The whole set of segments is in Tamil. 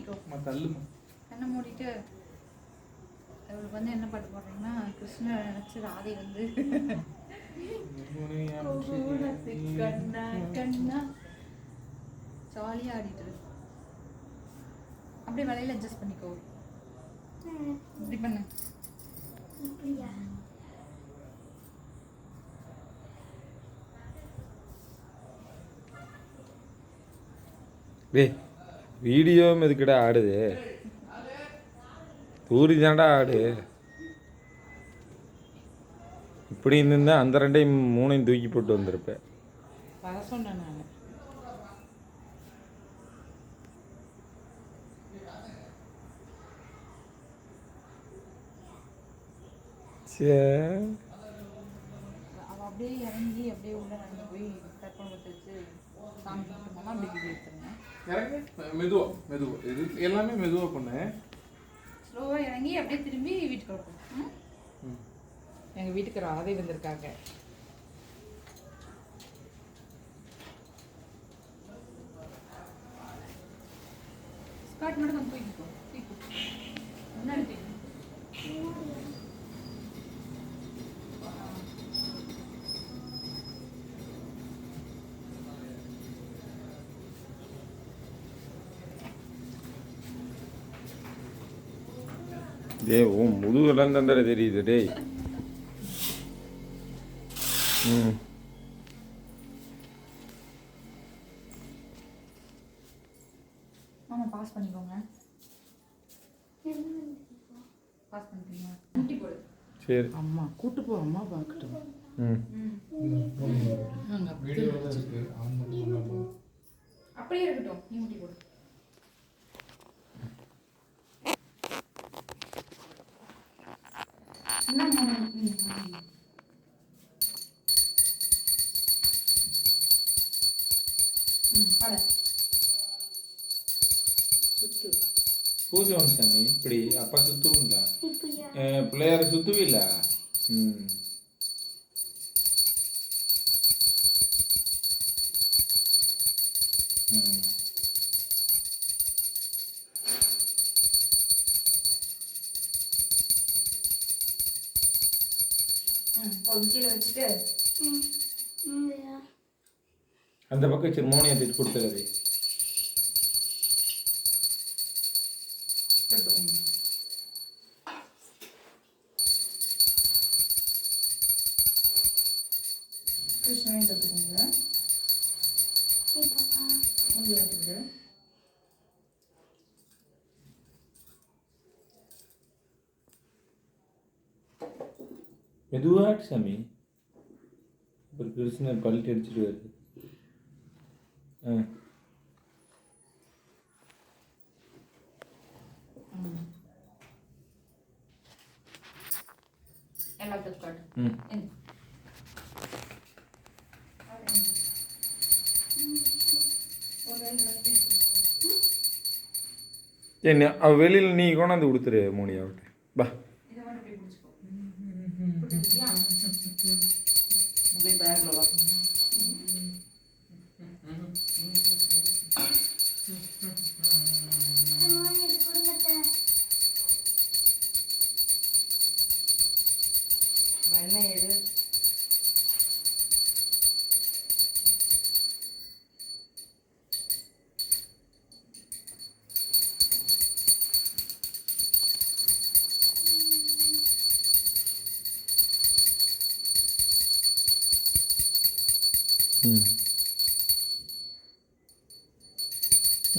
பண்ணிக்கோ. கண்ணை மூடிட்டு அவளுக்கு வந்து என்ன பாட்டு போடுறீங்கன்னா கிருஷ்ணர் நினச்சி ராதை வந்து கண்ணா கண்ணா ஜாலியாக ஆடிட்டு அப்படியே வலையில் அட்ஜஸ்ட் பண்ணிக்கோ. இப்படி பண்ணு. வீடியோ எதுக்கிட்ட ஆடுது? தூரி தாண்டா ஆடு. இப்படி இருந்தா அந்த 2 3 தூக்கி போட்டு வந்திருப்பேன். வர சொன்னேன் நான். அவள் அப்படியே இறங்கி அப்படியே உள்ள நடந்து போய் கற்பனை வச்சு சாமி கும்பிட்டோம்னா அப்படி வீடியோ எடுத்துருங்க. இறங்கு மெதுவா இது எல்லாமே மெதுவாக பண்ணு. ஸ்லோவாக இறங்கி அப்படியே திரும்பி வீட்டுக்கு வரணும். எங்கள் வீட்டுக்கு ராதை வந்திருக்காங்க. ஸ்கார்ட் மட்டும் கொஞ்சம் தூக்கிக்கோ. முன்னாடி தூக்கி முதுகெல்லாம் தண்டரை தெரியுது டேய். ஆமாம் பாஸ் பண்ணிக்கோங்க. பாஸ் பண்ணிட்டீங்க. முட்டி போடு. சரி அம்மா கூட்டு போ, அம்மா பார்க்கட்டும். அப்படியே இருக்கட்டும். நீ முட்டி போடு. சுத்து பூஜை சாமி இப்படி அப்பா சுத்துவுண்டா பிள்ளையார சுத்துவில்ல. கீழே வச்சுட்டு அந்த பக்கம் சரி மோனியை தூக்கி கொடுத்துருது. கிருஷ்ணன் தொட்டுக்கோங்க. கொஞ்சம் கட்டுக்கிட்டு மெதுவாட்டு சாமி. இப்போ கிருஷ்ணன் பல்ட்டி அடிச்சுட்டு வருது. எல்லாத்துக்கும் காட்டு. என்ன அவ வெளியில் நீ கொண்டாந்து கொடுத்துரு மோனியாவிட்டு. பா பேக்ல வா. வெண்ணெய் எடு.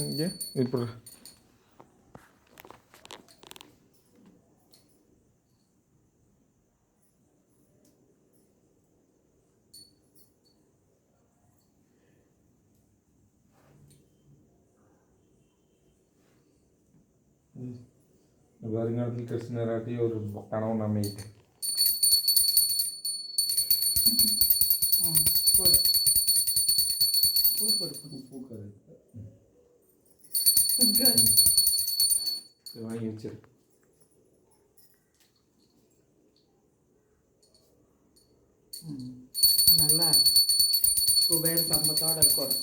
இங்கே இப்போ வருங்காலத்தில் கிருஷ்ணராட்டி ஒரு கணவன் அமையிட்டு போடு. பூ போடு. பூக்காது வாங்கி வச்சிரு. நல்லா குபேர சம்பத்தோடு இருக்கும்.